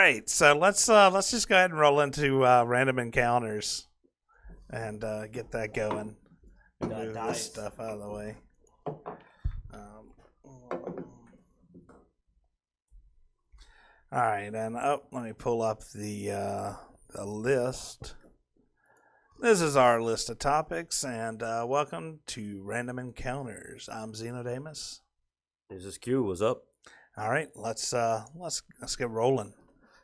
right, so let's just go ahead and roll into random encounters and get that going. We got Move this dice. stuff out of the way. All right, and let me pull up the list. This is our list of topics, and welcome to Random Encounters. I'm Xenodamus. This is Q. What's up? All right, let's get rolling.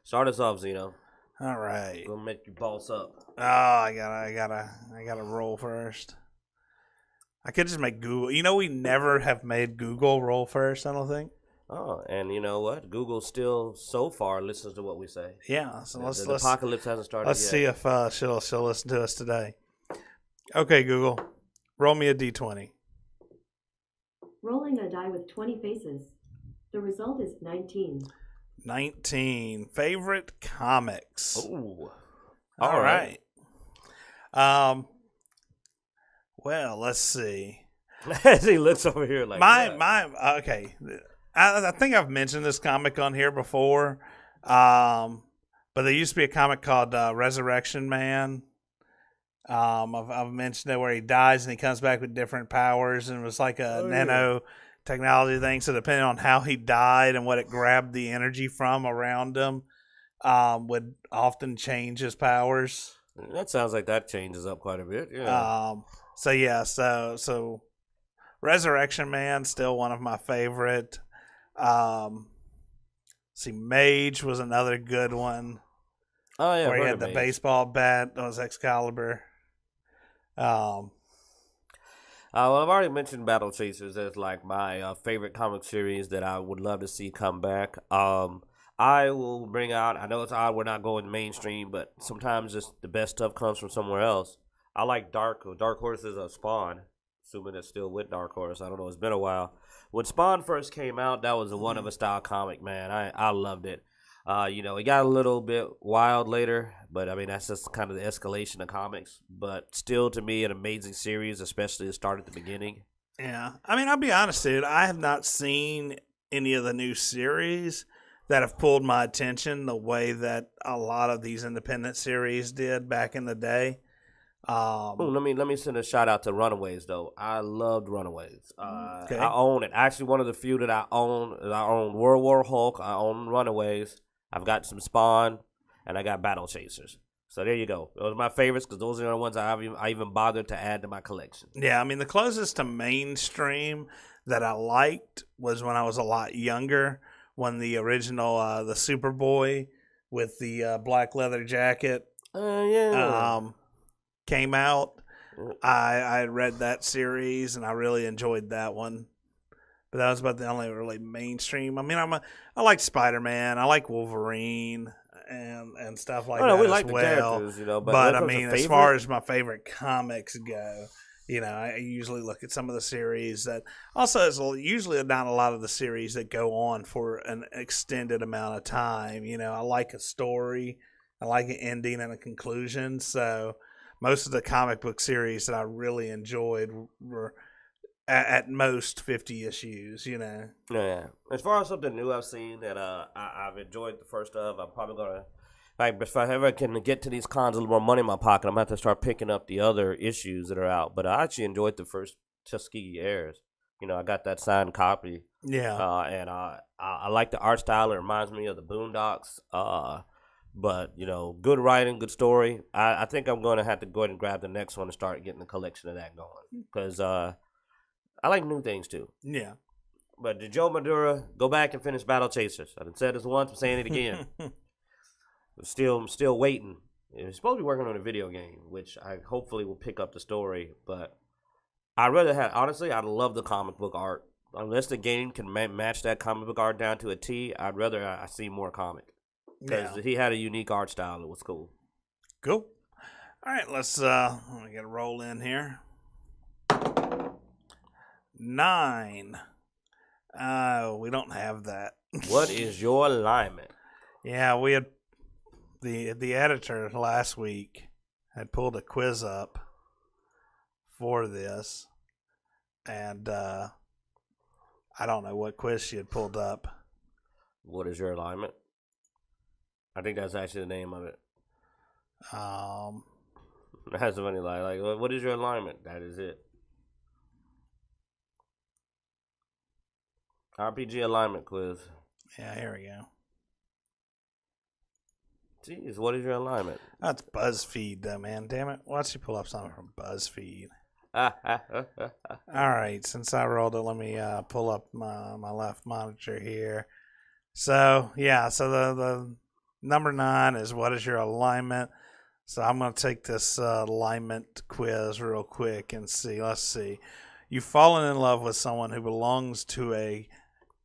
Start us off, Zeno. All right. Gonna make you boss up. Oh, I gotta roll first. I could just make Google. You know, we never have made Google roll first. I don't think. Oh, and you know what? Google still so far listens to what we say. Yeah. So let's The apocalypse hasn't started let's yet. see if she'll listen to us today. Okay, Google, roll me a d20. Rolling a die with 20 faces. The result is 19. 19. Favorite comics. Oh, All right. Well, let's see. As he looks over here like Okay. I think I've mentioned this comic on here before. But there used to be a comic called Resurrection Man. I've mentioned it where he dies and he comes back with different powers, and it was like a nano technology thing. So depending on how he died and what it grabbed the energy from around him, would often change his powers. That sounds like that changes up quite a bit. Yeah. So Resurrection Man still one of my favorite. Mage was another good one. Oh yeah, where he heard had of the Mage. baseball bat that was Excalibur. Well, I've already mentioned Battle Chasers as like my favorite comic series that I would love to see come back. I will bring out. I know it's odd we're not going mainstream, but sometimes just the best stuff comes from somewhere else. I like Dark Horse is a Spawn, assuming it's still with Dark Horse. I don't know. It's been a while. When Spawn first came out, that was a one of a style comic, man. I loved it. It got a little bit wild later, but I mean that's just kind of the escalation of comics. But still, to me, an amazing series, especially to start at the beginning. Yeah, I mean, I'll be honest, dude. I have not seen any of the new series that have pulled my attention the way that a lot of these independent series did back in the day. Let me send a shout out to Runaways though. I loved Runaways. Okay. I own it. Actually, one of the few that I own. I own World War Hulk. I own Runaways. I've got some Spawn, and I got Battle Chasers. So there you go. Those are my favorites because those are the ones I even bothered to add to my collection. Yeah, I mean, the closest to mainstream that I liked was when I was a lot younger, when the original the Superboy with the black leather jacket came out. I read that series and I really enjoyed that one. But that was about the only really mainstream. I mean, I like Spider-Man, I like Wolverine and stuff like that. We as like the well. characters, but But I mean, as far as my favorite comics go, I usually look at some of the series that also is usually not a lot of the series that go on for an extended amount of time. I like a story, I like an ending and a conclusion. So most of the comic book series that I really enjoyed were at most 50 issues. Yeah. As far as something new I've seen that I've enjoyed the first of, I'm probably gonna if I ever can get to these cons a little more money in my pocket, I'm gonna have to start picking up the other issues that are out. But I actually enjoyed the first Tuskegee Airs. I got that signed copy. Yeah. And I like the art style. It reminds me of the Boondocks. But good writing, good story. I think I'm going to have to go ahead and grab the next one and start getting the collection of that going because I like new things too. Yeah. But to Joe Madura, go back and finish Battle Chasers. I've said this once. I'm saying it again. I'm still waiting. He's supposed to be working on a video game, which I hopefully will pick up the story. But honestly, I love the comic book art. Unless the game can match that comic book art down to a T, I'd rather I see more comic. Because he had a unique art style. It was cool. Cool. All right, let's get a roll in here. 9. We don't have that. What is your alignment? Yeah, we had the editor last week had pulled a quiz up for this, and I don't know what quiz she had pulled up. What is your alignment? I think that's actually the name of it. Um, That's funny. Like, what is your alignment? That is it. RPG alignment quiz. yeah, here we go. Jeez, what is your alignment? That's Buzzfeed, though, man. Damn it. Why don't you pull up something from Buzzfeed? Ah. All right, since I rolled it, let me pull up my left monitor here. So, yeah, so the number 9 is what is your alignment? So I'm going to take this alignment quiz real quick and see. Let's see. You've fallen in love with someone who belongs to a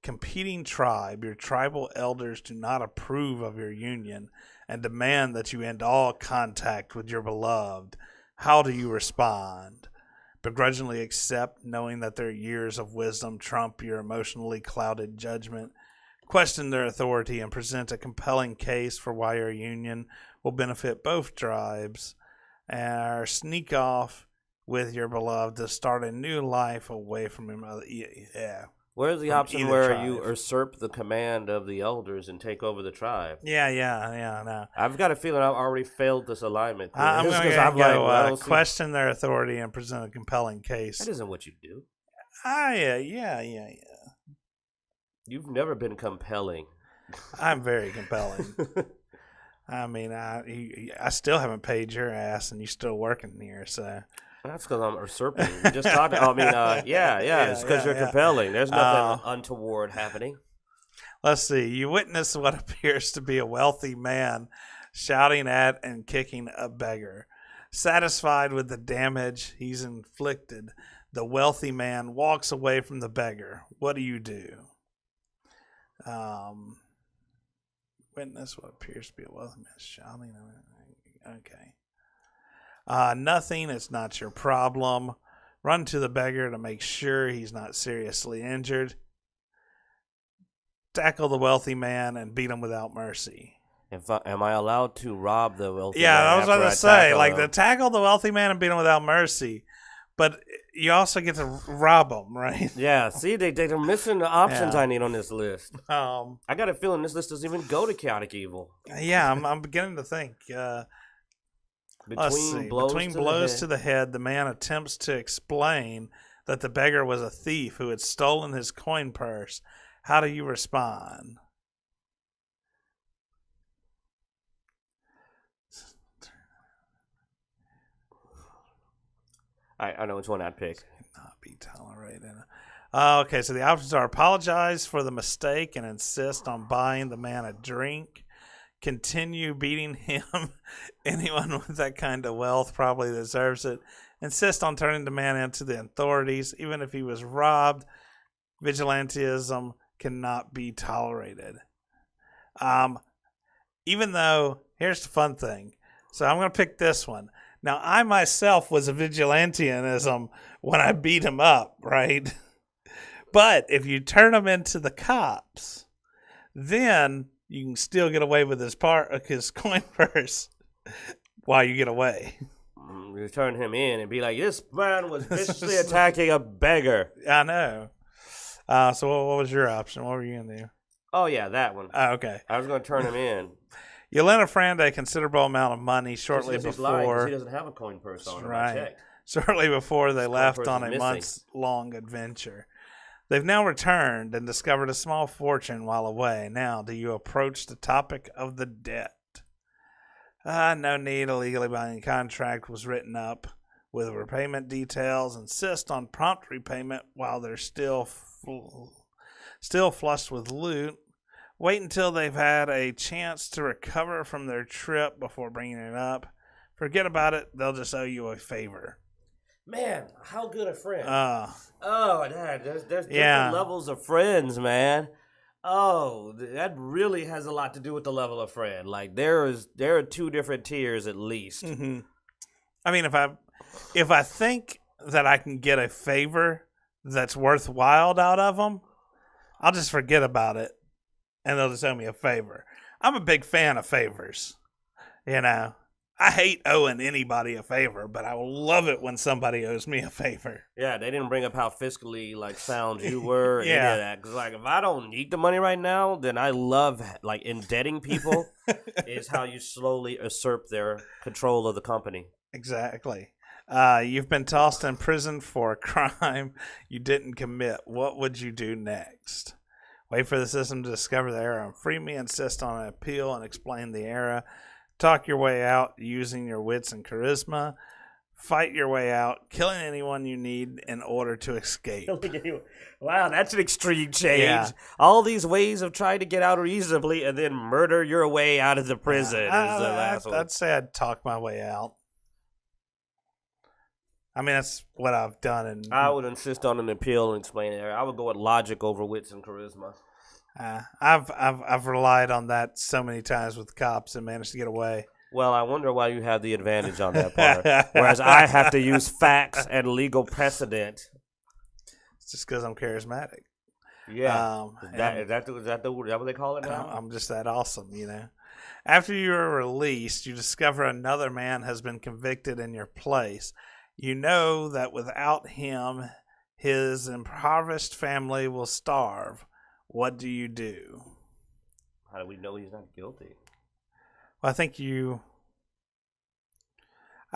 competing tribe. Your tribal elders do not approve of your union and demand that you end all contact with your beloved. How do you respond? Begrudgingly accept, knowing that their years of wisdom trump your emotionally clouded judgment. Question their authority and present a compelling case for why your union will benefit both tribes. Or sneak off with your beloved to start a new life away from your mother. Yeah. Where's the From option either where tribe. you usurp the command of the elders and take over the tribe? Yeah, no. I've got a feeling I've already failed this alignment. I'm quiz, going 'cause to I'm like, go I don't see- question their authority and present a compelling case. That isn't what you do. Yeah. You've never been compelling. I'm very compelling. I mean, I still haven't paid your ass, and you're still working here, so. That's because I'm usurping. You just talked. Yeah. It's because you're compelling. There's nothing untoward happening. Let's see. You witness what appears to be a wealthy man shouting at and kicking a beggar. Satisfied with the damage he's inflicted, the wealthy man walks away from the beggar. What do you do? Witness what appears to be a wealthy man shouting. Okay. Nothing. It's not your problem. Run to the beggar to make sure he's not seriously injured. Tackle the wealthy man and beat him without mercy. Am I allowed to rob the wealthy man? Yeah, I was about to say, like, the to tackle the wealthy man and beat him without mercy. But you also get to rob him, right? Yeah, see, they're missing the options Yeah. I need on this list. I got a feeling this list doesn't even go to chaotic evil. Yeah, I'm beginning to think. Between blows to the head, the man attempts to explain that the beggar was a thief who had stolen his coin purse. How do you respond? I know which one I'd pick. Not be tolerated. Okay, so the options are apologize for the mistake and insist on buying the man a drink. Continue beating him. Anyone with that kind of wealth probably deserves it. Insist on turning the man into the authorities, even if he was robbed. Vigilantism cannot be tolerated. Even though, here's the fun thing. So I'm going to pick this one. Now, I myself was a vigilantism when I beat him up, right? But if you turn him into the cops, then you can still get away with his coin purse while you get away. You turn him in and be like, this man was viciously attacking a beggar. I know. So what was your option? What were you going to do? Oh, yeah, that one. Okay. I was going to turn him in. You lent a friend a considerable amount of money shortly He's lying 'cause before. he doesn't have a coin purse on him. I Right. checked. Shortly before they His coin left purse on is a missing. months-long adventure. They've now returned and discovered a small fortune while away. Now, do you approach the topic of the debt? No need. A legally binding contract was written up with repayment details. Insist on prompt repayment while they're still flushed with loot. Wait until they've had a chance to recover from their trip before bringing it up. Forget about it. They'll just owe you a favor. Man, how good a friend. Dad, there's Yeah. different levels of friends, man. Oh, that really has a lot to do with the level of friend. Like there are 2 different tiers at least. Mm-hmm. I mean, if I think that I can get a favor that's worthwhile out of them, I'll just forget about it, and they'll just owe me a favor. I'm a big fan of favors, you know. I hate owing anybody a favor, but I will love it when somebody owes me a favor. Yeah, they didn't bring up how fiscally like sound you were, or any Yeah. of that. Because like, if I don't need the money right now, then I love like indebting people. Is how you slowly usurp their control of the company. Exactly. You've been tossed in prison for a crime you didn't commit. What would you do next? Wait for the system to discover the error and free me. Insist on an appeal and explain the error. Talk your way out using your wits and charisma. Fight your way out, killing anyone you need in order to escape. Wow, that's an extreme change. Yeah. All these ways of trying to get out reasonably and then murder your way out of the prison is the last one. I'd say I'd talk my way out. I mean, that's what I've done. And I would insist on an appeal and explain it. I would go with logic over wits and charisma. I've relied on that so many times with cops and managed to get away. Well, I wonder why you have the advantage on that part, whereas I have to use facts and legal precedent. It's just because I'm charismatic. Yeah, is that what they call it now? I'm just that awesome, you know. After you are released, you discover another man has been convicted in your place. You know that without him, his impoverished family will starve. What do you do? How do we know he's not guilty? Well, I think I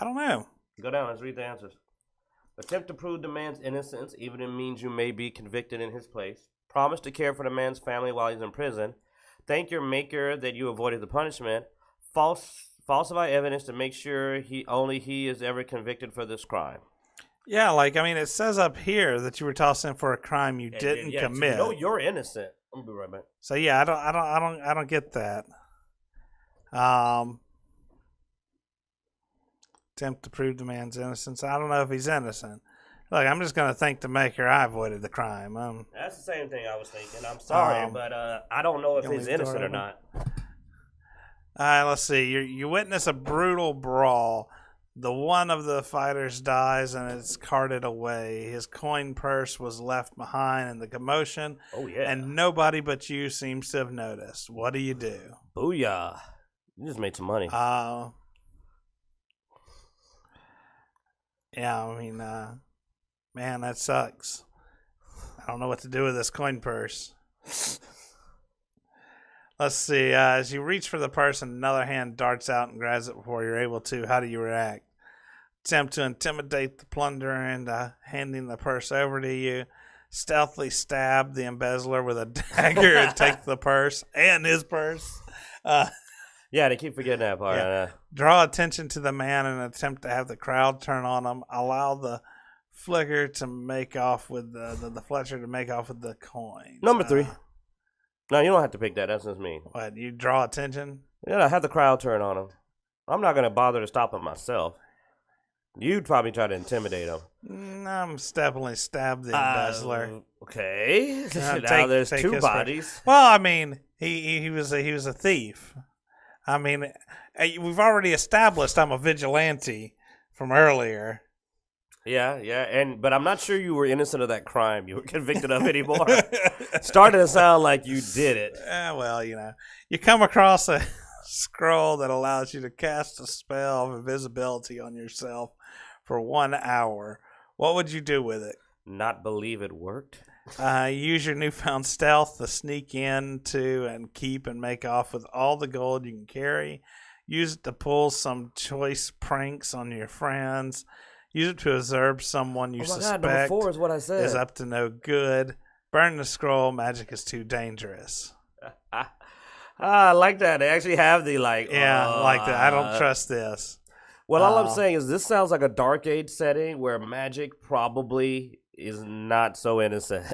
don't know. Go down. Let's read the answers. Attempt to prove the man's innocence, even if it means you may be convicted in his place. Promise to care for the man's family while he's in prison. Thank your maker that you avoided the punishment. Falsify evidence to make sure he is ever convicted for this crime. Yeah, like I mean, it says up here that you were tossed in for a crime you didn't commit. So you're innocent. I'm gonna be right back. So yeah, I don't get that. Attempt to prove the man's innocence. I don't know if he's innocent. Look, I'm just gonna thank the maker I avoided the crime. That's the same thing I was thinking. I'm sorry, but I don't know if he's innocent or not. Let's see. You witness a brutal brawl. The one of the fighters dies and is carted away. His coin purse was left behind in the commotion. Oh, yeah. And nobody but you seems to have noticed. What do you do? Booyah. You just made some money. Yeah, I mean, man, that sucks. I don't know what to do with this coin purse. Let's see. As you reach for the purse and another hand darts out and grabs it before you're able to, how do you react? Attempt to intimidate the plunderer into handing the purse over to you. Stealthily stab the embezzler with a dagger and take the purse and his purse. Yeah, they keep forgetting that part. Yeah. Draw attention to the man and attempt to have the crowd turn on him. Allow the flicker to make off with the Fletcher to make off with the coin. Number 3. No, you don't have to pick that. That's just me. What, you draw attention? Yeah, have the crowd turn on him. I'm not going to bother to stop him myself. You'd probably try to intimidate him. I'm definitely stab the embezzler. Okay. Now there's 2 bodies. Well, I mean, he was a thief. I mean, we've already established I'm a vigilante from earlier. Yeah, but I'm not sure you were innocent of that crime you were convicted of anymore. Starting to sound like you did it. Well, you know, you come across a scroll that allows you to cast a spell of invisibility on yourself for 1 hour. What would you do with it? Not believe it worked. Use your newfound stealth to sneak into and keep and make off with all the gold you can carry. Use it to pull some choice pranks on your friends. Use it to observe someone you suspect number 4 is what I said. Is up to no good. Burn the scroll. Magic is too dangerous. I like that. They actually have the like. Yeah, like that. I don't trust this. Well, all I'm saying is this sounds like a Dark Age setting where magic probably is not so innocent.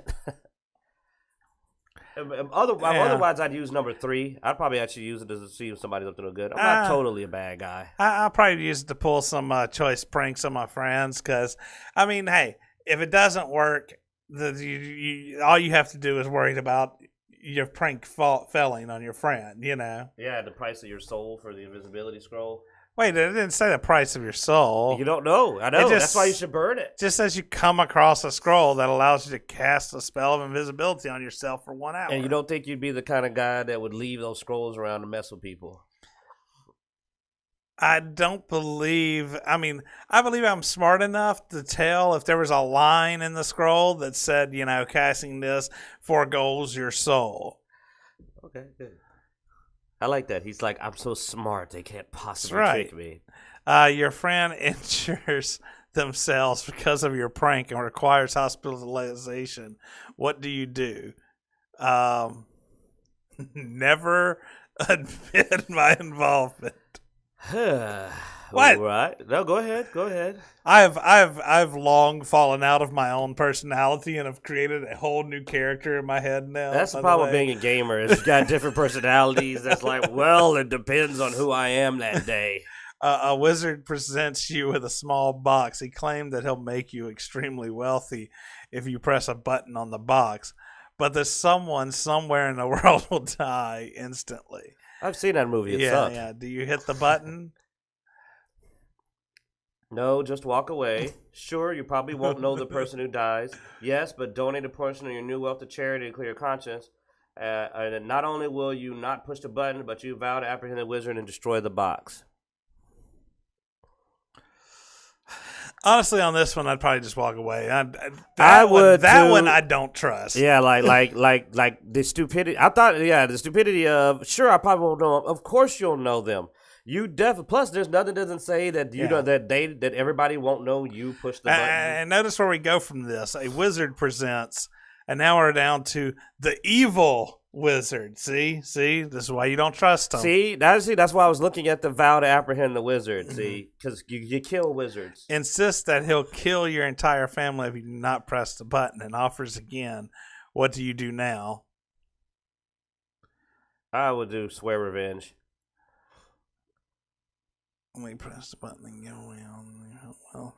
Otherwise, I'd use number 3. I'd probably actually use it to see if somebody's up to no good. I'm not totally a bad guy. I'll probably use it to pull some choice pranks on my friends because, I mean, hey, if it doesn't work, all you have to do is worry about your prank failing on your friend, you know? Yeah, the price of your soul for the invisibility scroll. Wait, it didn't say the price of your soul. You don't know. I know. That's why you should burn it. Just says you come across a scroll that allows you to cast a spell of invisibility on yourself for 1 hour. And you don't think you'd be the kind of guy that would leave those scrolls around to mess with people? I don't believe. I mean, I believe I'm smart enough to tell if there was a line in the scroll that said, casting this foregoes your soul. Okay, good. I like that. He's like, I'm so smart, they can't possibly right. trick me. Your friend injures themselves because of your prank and requires hospitalization. What do you do? Never admit my involvement. What? Right? No, go ahead. Go ahead. I've long fallen out of my own personality and have created a whole new character in my head now. That's the problem with being a gamer. Is you got different personalities. That's like, well, it depends on who I am that day. A wizard presents you with a small box. He claimed that he'll make you extremely wealthy if you press a button on the box. But there's someone somewhere in the world will die instantly. I've seen that movie. It sucked. Yeah. Do you hit the button? No, just walk away. Sure, you probably won't know the person who dies. Yes, but donate a portion of your new wealth to charity to clear your conscience. And not only will you not push the button, but you vow to apprehend the wizard and destroy the box. Honestly, on this one, I'd probably just walk away. That one I don't trust. Yeah, like the stupidity. I thought, the stupidity of, sure, I probably won't know them. Of course you'll know them. You definitely. Plus, there's nothing that doesn't say that know that everybody won't know you push the button. And notice where we go from this. A wizard presents, and now we're down to the evil wizard. See, this is why you don't trust him. That's why I was looking at the vow to apprehend the wizard. See, because you kill wizards. Insists that he'll kill your entire family if you do not press the button, and offers again. What do you do now? I would do swear revenge. Let me press the button and go around. Well,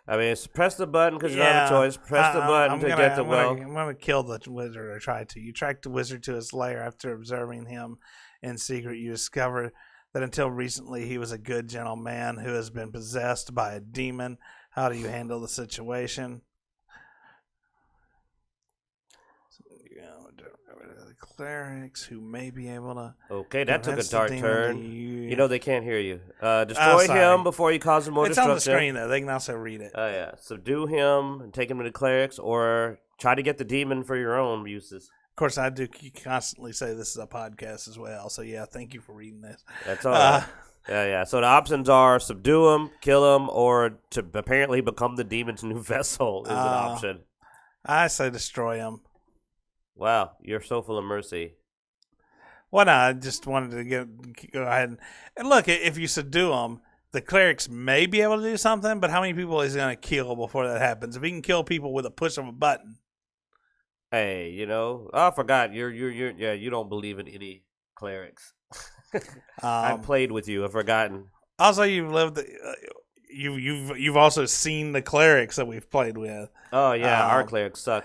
I mean, it's press the button because you don't have a choice. Press the button to get the wealth. I'm going to kill the wizard, or try to. You track the wizard to his lair. After observing him in secret, you discover that until recently he was a good, gentle man who has been possessed by a demon. How do you handle the situation? The clerics who may be able to. Okay, that took a dark turn. You know they can't hear you. Destroy him before he causes more destruction. It's on the screen though. They can also read it. Oh yeah. Subdue him and take him to the clerics, or try to get the demon for your own uses. Of course, I do constantly say this is a podcast as well. So yeah, thank you for reading this. That's all right. Yeah. So the options are subdue him, kill him, or to apparently become the demon's new vessel is an option. I say destroy him. Wow, you're so full of mercy. Well, no, I just wanted to go ahead and look. If you subdue him, the clerics may be able to do something, but how many people is he going to kill before that happens? If he can kill people with a push of a button. Hey, I forgot. You don't believe in any clerics. I've played with you. I've forgotten. Also, you've lived. You've also seen the clerics that we've played with. Oh yeah, our clerics suck.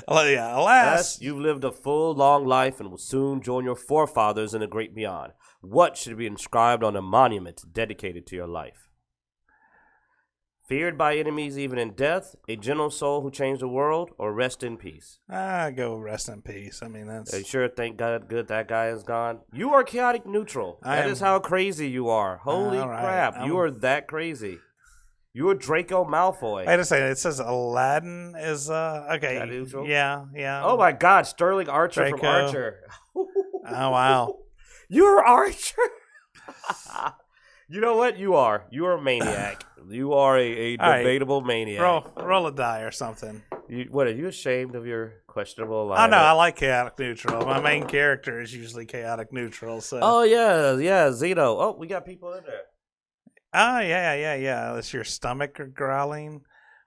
Alas, you've lived a full, long life and will soon join your forefathers in the great beyond. What should be inscribed on a monument dedicated to your life? Feared by enemies even in death, a gentle soul who changed the world, or rest in peace? I go rest in peace. I mean, that's... Are you sure? Thank God good that guy is gone. You are chaotic neutral. That is how crazy you are. Holy crap. You are that crazy. You're Draco Malfoy. Wait a second. It says Aladdin is okay. Neutral? Yeah. Oh my God, Sterling Archer Draco. from Archer. Oh wow. You're Archer. You know what? You are. You are a maniac. You are a debatable maniac. Roll a die or something. What, are you ashamed of your questionable alignment? Oh no, I like chaotic neutral. My main character is usually chaotic neutral. So. Oh yeah, Zeno. Oh, we got people in there. Oh, yeah. Is your stomach growling?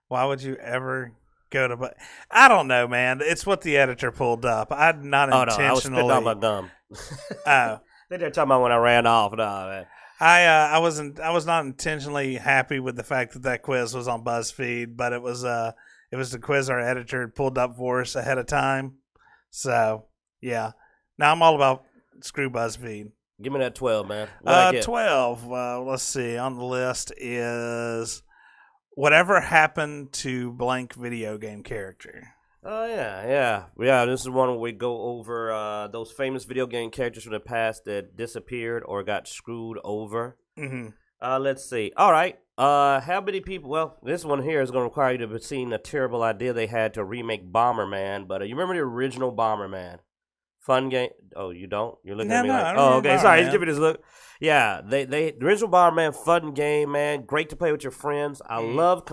Why would you ever go to... I don't know, man. It's what the editor pulled up. I'd not intentionally... I was spitting out my gum. Oh. They're talking about when I ran off. No, man. I was not intentionally happy with the fact that quiz was on Buzzfeed, but it was the quiz our editor had pulled up for us ahead of time. So, yeah. Now I'm all about screw Buzzfeed. Give me that 12, man. 12. Let's see. On the list is whatever happened to blank video game character. Oh, yeah. This is one where we go over those famous video game characters from the past that disappeared or got screwed over. Mm-hmm. Let's see. All right. How many people? Well, this one here is going to require you to have seen the terrible idea they had to remake Bomberman. But you remember the original Bomberman? Fun game. Oh, you don't? You're looking at me like, oh, okay. Sorry, just give me this look. Yeah, the original Bomberman, fun game, man. Great to play with your friends. I love.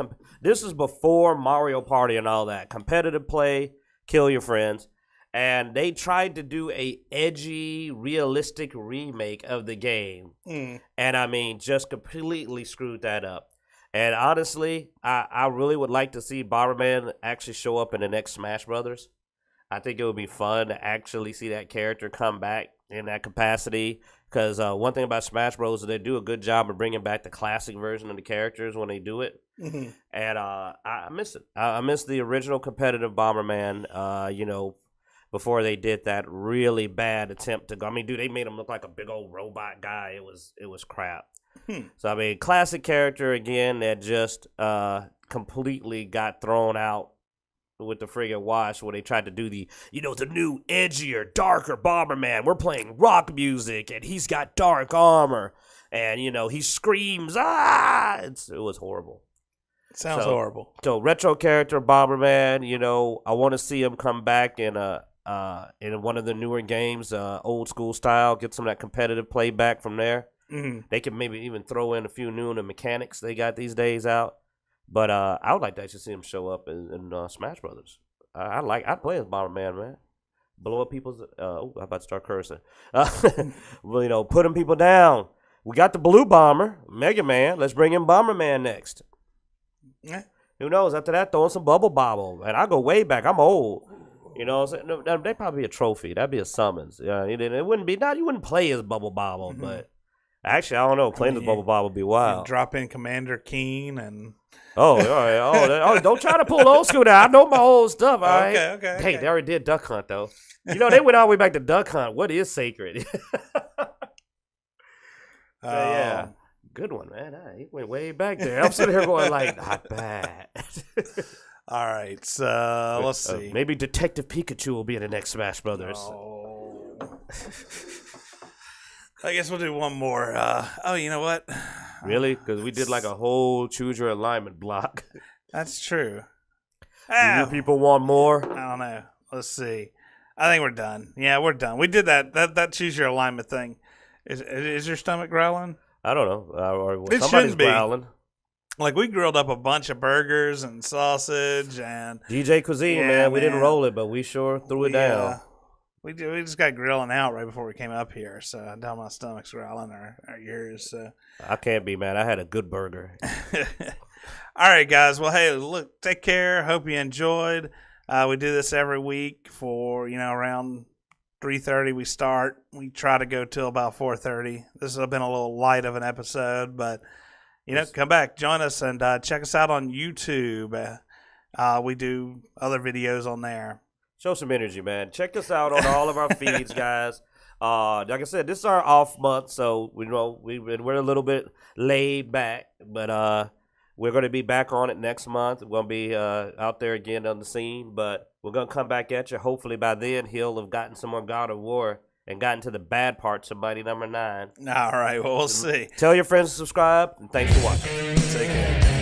This is before Mario Party and all that. Competitive play, kill your friends. And they tried to do a edgy, realistic remake of the game. And I mean, just completely screwed that up. And honestly, I really would like to see Bomberman actually show up in the next Smash Brothers. I think it would be fun to actually see that character come back in that capacity. Because one thing about Smash Bros. Is they do a good job of bringing back the classic version of the characters when they do it. Mm-hmm. And I miss it. I miss the original competitive Bomberman, before they did that really bad attempt to go. I mean, dude, they made him look like a big old robot guy. It was crap. So, I mean, classic character, again, that just completely got thrown out with the friggin' wash where they tried to do the new edgier, darker Bomberman. We're playing rock music and he's got dark armor and he screams it was horrible. Sounds horrible. So retro character Bomberman, I want to see him come back in one of the newer games, old school style, get some of that competitive play back from there. Mm-hmm. They could maybe even throw in a few new mechanics they got these days out. But I would like to actually see him show up in Smash Brothers. I'd play as Bomberman, man. Blow up people's. I'm about to start cursing. Well, putting people down. We got the Blue Bomber, Mega Man. Let's bring in Bomberman next. Yeah. Who knows? After that, throwing some Bubble Bobble, and I go way back. I'm old. They'd probably be a trophy. That'd be a summons. It wouldn't be. You wouldn't play as Bubble Bobble, but actually, I don't know. Playing as Bubble Bobble would be wild. Drop in Commander Keen and. Oh, all right. Don't try to pull old school now. I know my old stuff, all right? Okay. Hey, they already did Duck Hunt, though. They went all the way back to Duck Hunt. What is sacred? Yeah. Good one, man. He went way back there. I'm sitting here going like, not bad. All right, so let's see. Maybe Detective Pikachu will be in the next Smash Brothers. Oh. I guess we'll do one more. You know what? Really? Because we did like a whole choose your alignment block. That's true. Do you people want more? I don't know. Let's see. I think we're done. Yeah, we're done. We did that choose your alignment thing. Is your stomach growling? I don't know. Or it somebody's growling. Like, we grilled up a bunch of burgers and sausage and... DJ Cuisine, man. We didn't roll it, but we sure threw it down. We just got grilling out right before we came up here, so I doubt my stomach's growling or yours. So. I can't be, man. I had a good burger. All right, guys. Well, hey, look, take care. Hope you enjoyed. We do this every week for, around 3:30 we start. We try to go till about 4:30. This has been a little light of an episode, but, come back, join us, and check us out on YouTube. We do other videos on there. Show some energy, man. Check us out on all of our feeds, guys. Like I said, this is our off month, so we're a little bit laid back, but we're going to be back on it next month. We're going to be out there again on the scene, but we're going to come back at you. Hopefully by then he'll have gotten some more God of War and gotten to the bad parts of Mighty Number 9. All right, well, we'll see. Tell your friends to subscribe, and thanks for watching. Take care.